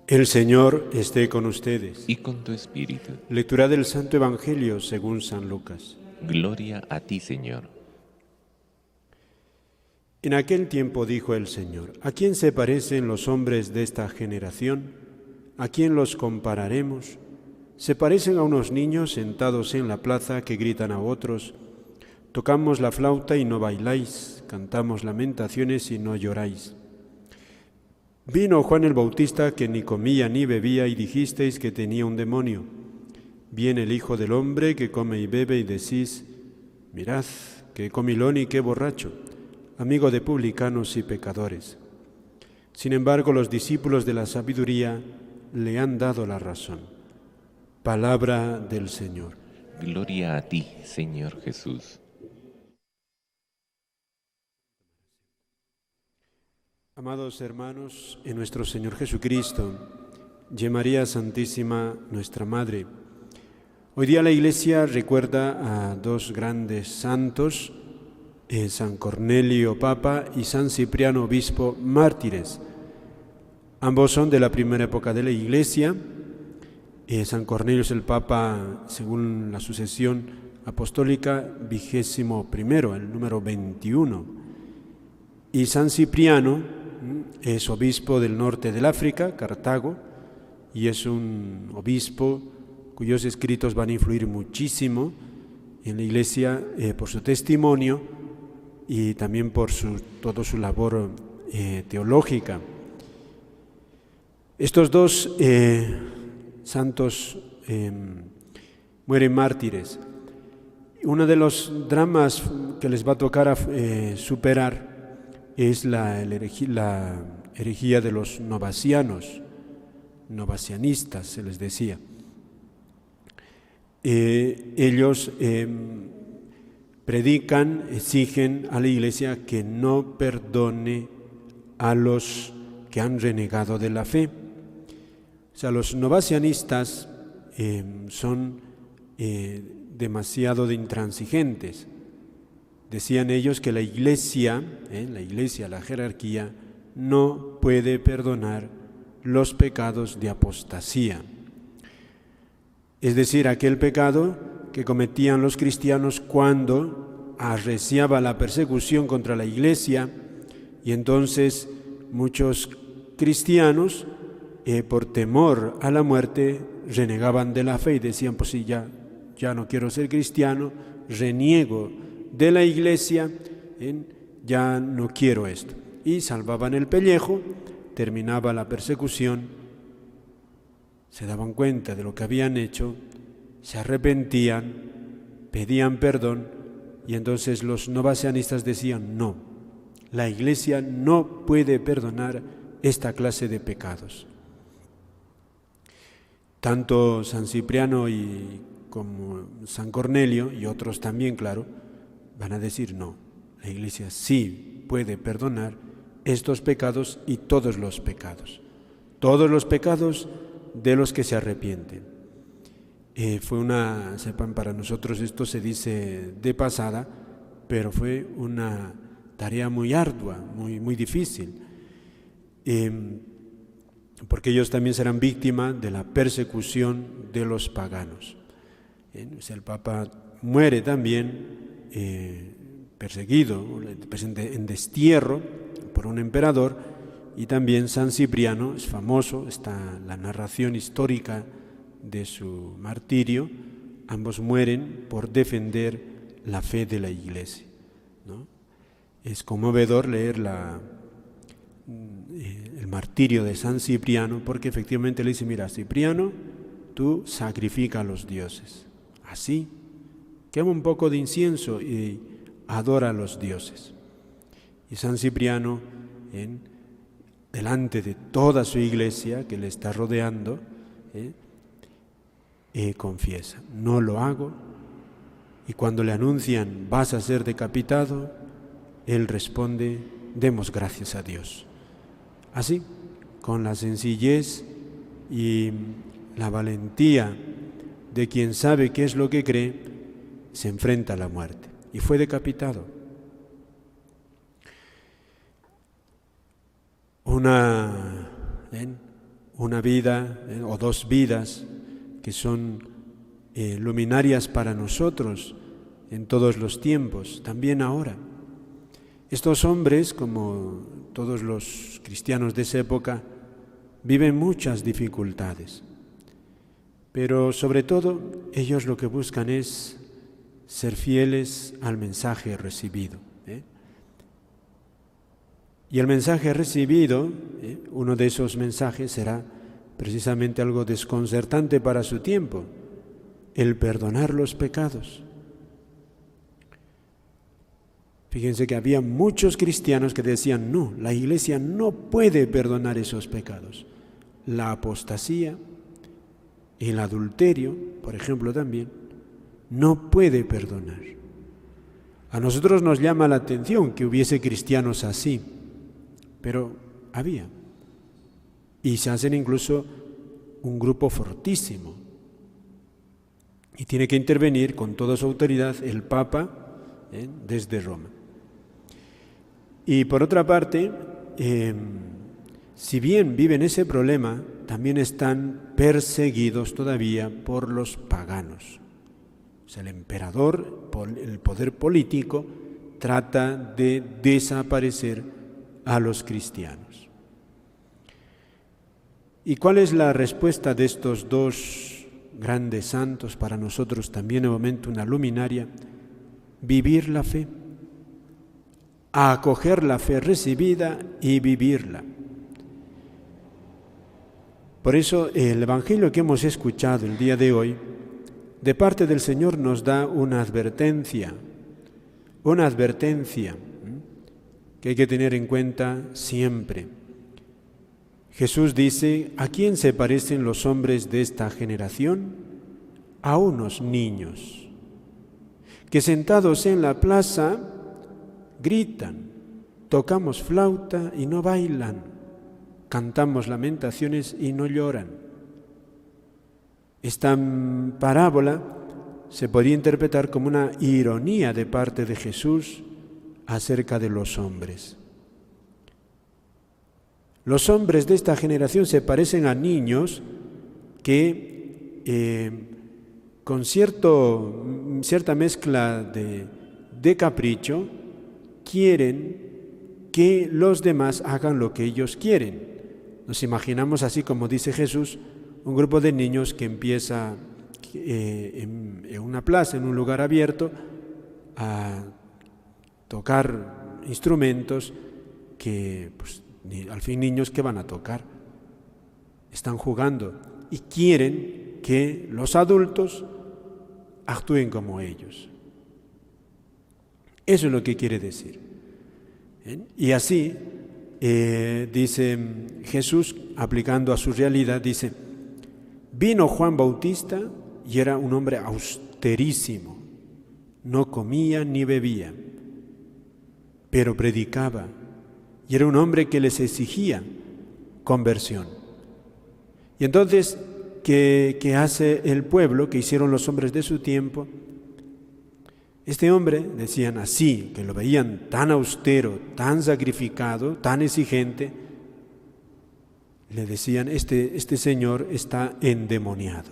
El Señor esté con ustedes. Y con tu espíritu. Lectura del Santo Evangelio según San Lucas. Gloria a ti, Señor. En aquel tiempo dijo el Señor: ¿A quién se parecen los hombres de esta generación? ¿A quién los compararemos? Se parecen a unos niños sentados en la plaza que gritan a otros: tocamos la flauta y no bailáis, cantamos lamentaciones y no lloráis. Vino Juan el Bautista, que ni comía ni bebía, y dijisteis que tenía un demonio. Viene el Hijo del Hombre, que come y bebe, y decís: mirad, qué comilón y qué borracho, amigo de publicanos y pecadores. Sin embargo, los discípulos de la sabiduría le han dado la razón. Palabra del Señor. Gloria a ti, Señor Jesús. Amados hermanos, en nuestro Señor Jesucristo y en María Santísima, nuestra Madre, hoy día la Iglesia recuerda a dos grandes santos, San Cornelio Papa y San Cipriano Obispo, mártires. Ambos son de la primera época de la Iglesia. San Cornelio es el Papa, según la sucesión apostólica, 21, el número 21. Y San Cipriano es obispo del norte del África, Cartago, y es un obispo cuyos escritos van a influir muchísimo en la Iglesia por su testimonio y también por toda su labor teológica. Estos dos santos mueren mártires. Uno de los dramas que les va a tocar superar es la herejía de los novacianos, novacianistas se les decía. Ellos predican, exigen a la Iglesia que no perdone a los que han renegado de la fe. O sea, los novacianistas son demasiado intransigentes. Decían ellos que la Iglesia, la jerarquía, no puede perdonar los pecados de apostasía. Es decir, aquel pecado que cometían los cristianos cuando arreciaba la persecución contra la Iglesia, y entonces muchos cristianos, por temor a la muerte, renegaban de la fe y decían: pues sí, ya no quiero ser cristiano, reniego de la Iglesia, ya no quiero esto. Y salvaban el pellejo, terminaba la persecución, se daban cuenta de lo que habían hecho, se arrepentían, pedían perdón, y entonces los novacianistas decían: no, la Iglesia no puede perdonar esta clase de pecados. Tanto San Cipriano como San Cornelio, y otros también, claro, van a decir: no, la Iglesia sí puede perdonar estos pecados y todos los pecados de los que se arrepienten. Sepan, para nosotros esto se dice de pasada, pero fue una tarea muy ardua, muy difícil, porque ellos también serán víctimas de la persecución de los paganos. El Papa muere también perseguido, en destierro por un emperador, y también San Cipriano es famoso, está la narración histórica de su martirio. Ambos mueren por defender la fe de la Iglesia, ¿no? Es conmovedor leer el martirio de San Cipriano, porque efectivamente le dice: mira, Cipriano, tú sacrifica a los dioses, así, quema un poco de incienso y adora a los dioses. Y San Cipriano, delante de toda su Iglesia que le está rodeando, confiesa: no lo hago. Y cuando le anuncian: vas a ser decapitado, él responde: demos gracias a Dios. Así, con la sencillez y la valentía de quien sabe qué es lo que cree, se enfrenta a la muerte. Y fue decapitado. una vida o dos vidas que son luminarias para nosotros en todos los tiempos, también ahora. Estos hombres, como todos los cristianos de esa época, viven muchas dificultades, pero sobre todo ellos lo que buscan es ser fieles al mensaje recibido. Y el mensaje recibido, uno de esos mensajes será precisamente algo desconcertante para su tiempo, el perdonar los pecados. Fíjense que había muchos cristianos que decían, no, la Iglesia no puede perdonar esos pecados. La apostasía, el adulterio, por ejemplo, también, no puede perdonar. A nosotros nos llama la atención que hubiese cristianos así, pero había. Y se hacen incluso un grupo fortísimo. Y tiene que intervenir con toda su autoridad el Papa desde Roma. Y por otra parte, si bien viven ese problema, también están perseguidos todavía por los paganos. O sea, el emperador, el poder político, trata de desaparecer a los cristianos. ¿Y cuál es la respuesta de estos dos grandes santos, para nosotros también nuevamente una luminaria? Vivir la fe, acoger la fe recibida y vivirla. Por eso el Evangelio que hemos escuchado el día de hoy, de parte del Señor nos da una advertencia que hay que tener en cuenta siempre. Jesús dice, ¿a quién se parecen los hombres de esta generación? A unos niños, que sentados en la plaza gritan, tocamos flauta y no bailan, cantamos lamentaciones y no lloran. Esta parábola se podría interpretar como una ironía de parte de Jesús acerca de los hombres. Los hombres de esta generación se parecen a niños que con cierta mezcla de capricho quieren que los demás hagan lo que ellos quieren. Nos imaginamos así, como dice Jesús, un grupo de niños que empieza en una plaza, en un lugar abierto, a tocar instrumentos que, pues, al fin, niños que van a tocar, están jugando y quieren que los adultos actúen como ellos. Eso es lo que quiere decir. Y así dice Jesús, aplicando a su realidad, dice, vino Juan Bautista y era un hombre austerísimo, no comía ni bebía, pero predicaba, y era un hombre que les exigía conversión. Y entonces, ¿qué hace el pueblo, que hicieron los hombres de su tiempo? Este hombre, decían así, que lo veían tan austero, tan sacrificado, tan exigente, le decían, este señor está endemoniado,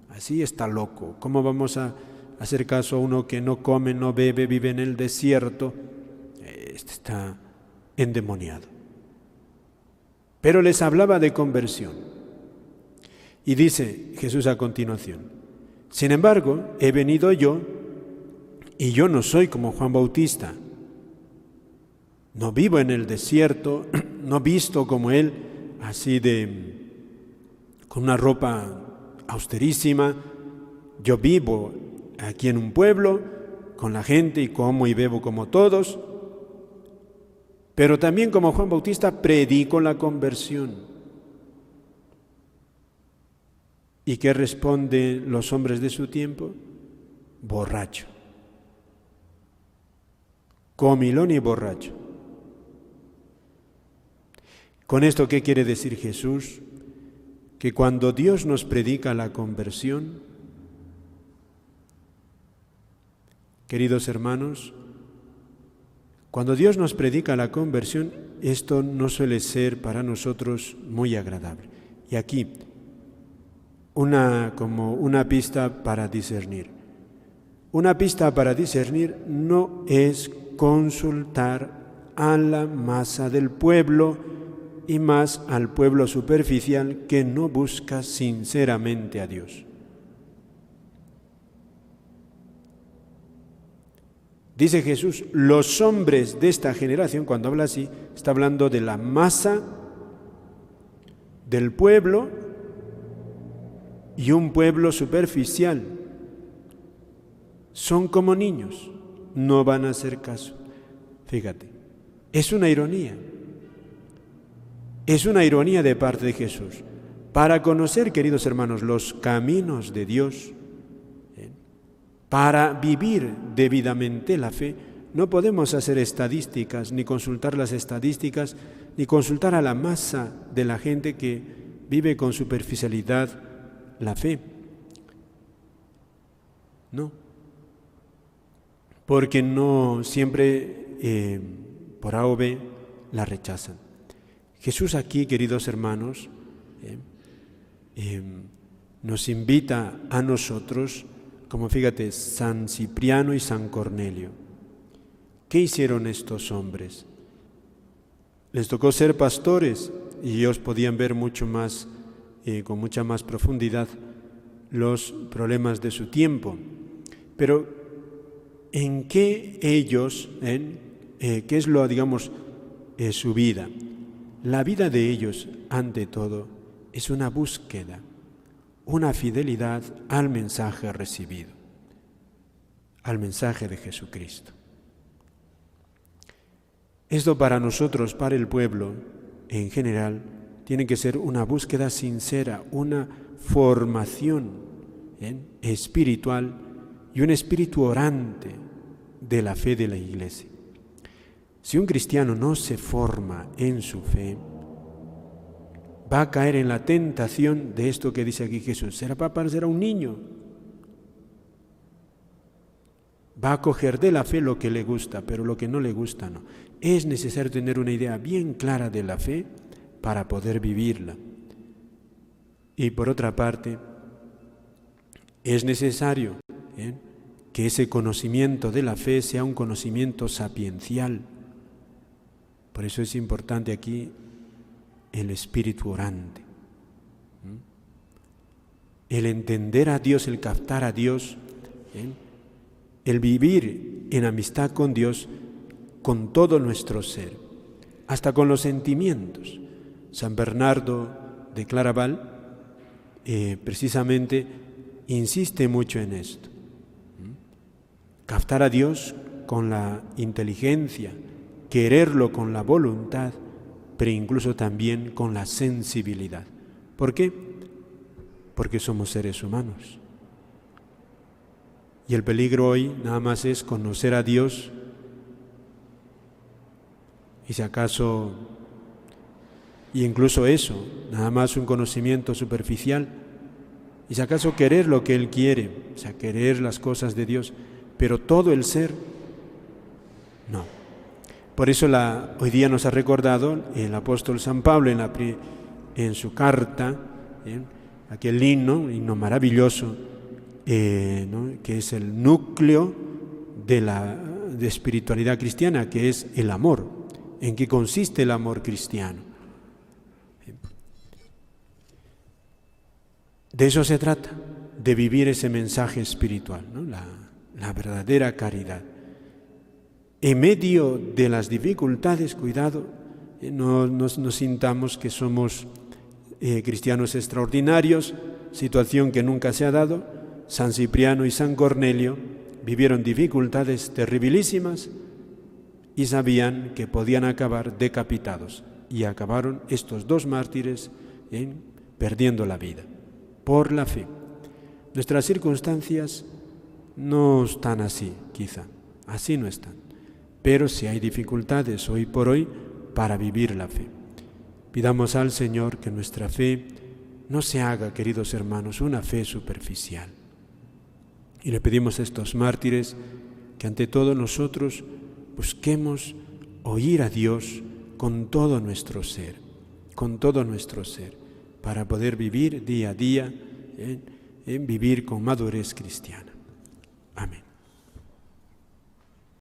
así está loco. ¿Cómo vamos a hacer caso a uno que no come, no bebe, vive en el desierto? Este está endemoniado. Pero les hablaba de conversión. Y dice Jesús a continuación, sin embargo, he venido yo, y yo no soy como Juan Bautista. No vivo en el desierto, no visto como él, así con una ropa austerísima. Yo vivo aquí en un pueblo, con la gente, y como y bebo como todos. Pero también, como Juan Bautista, predico la conversión. ¿Y qué responden los hombres de su tiempo? Borracho. Comilón y borracho. ¿Con esto qué quiere decir Jesús? Que cuando Dios nos predica la conversión, queridos hermanos, cuando Dios nos predica la conversión, esto no suele ser para nosotros muy agradable. Y aquí, como una pista para discernir. Una pista para discernir no es consultar a la masa del pueblo y más al pueblo superficial que no busca sinceramente a Dios. Dice Jesús, los hombres de esta generación, cuando habla así, está hablando de la masa del pueblo y un pueblo superficial. Son como niños, no van a hacer caso. Fíjate, es una ironía. Es una ironía de parte de Jesús. Para conocer, queridos hermanos, los caminos de Dios, para vivir debidamente la fe, no podemos hacer estadísticas, ni consultar las estadísticas, ni consultar a la masa de la gente que vive con superficialidad la fe. No, porque no siempre por A o B la rechazan. Jesús aquí, queridos hermanos, nos invita a nosotros, como fíjate, San Cipriano y San Cornelio. ¿Qué hicieron estos hombres? Les tocó ser pastores y ellos podían ver mucho más, con mucha más profundidad, los problemas de su tiempo. Pero, ¿en qué ellos, qué es lo, digamos, su vida? La vida de ellos, ante todo, es una búsqueda, una fidelidad al mensaje recibido, al mensaje de Jesucristo. Esto para nosotros, para el pueblo en general, tiene que ser una búsqueda sincera, una formación espiritual y un espíritu orante de la fe de la Iglesia. Si un cristiano no se forma en su fe, va a caer en la tentación de esto que dice aquí Jesús. Será para parecer a un niño. Va a coger de la fe lo que le gusta, pero lo que no le gusta no. Es necesario tener una idea bien clara de la fe para poder vivirla. Y por otra parte, es necesario que ese conocimiento de la fe sea un conocimiento sapiencial. Por eso es importante aquí el espíritu orante. El entender a Dios, el captar a Dios, el vivir en amistad con Dios con todo nuestro ser, hasta con los sentimientos. San Bernardo de Claraval precisamente insiste mucho en esto. Captar a Dios con la inteligencia, quererlo con la voluntad, pero incluso también con la sensibilidad. ¿Por qué? Porque somos seres humanos. Y el peligro hoy nada más es conocer a Dios y si acaso, y incluso eso, nada más un conocimiento superficial, y si acaso querer lo que Él quiere, o sea, querer las cosas de Dios, pero todo el ser, no. Por eso hoy día nos ha recordado el apóstol San Pablo en su carta, aquel himno maravilloso, que es el núcleo de espiritualidad cristiana, que es el amor. ¿En qué consiste el amor cristiano? De eso se trata, de vivir ese mensaje espiritual, ¿no? La verdadera caridad. En medio de las dificultades, cuidado, no nos sintamos que somos cristianos extraordinarios, situación que nunca se ha dado. San Cipriano y San Cornelio vivieron dificultades terribilísimas y sabían que podían acabar decapitados. Y acabaron estos dos mártires perdiendo la vida por la fe. Nuestras circunstancias no están así, quizá, así no están. Pero si hay dificultades hoy por hoy para vivir la fe. Pidamos al Señor que nuestra fe no se haga, queridos hermanos, una fe superficial. Y le pedimos a estos mártires que ante todo nosotros busquemos oír a Dios con todo nuestro ser, para poder vivir día a día, en vivir con madurez cristiana.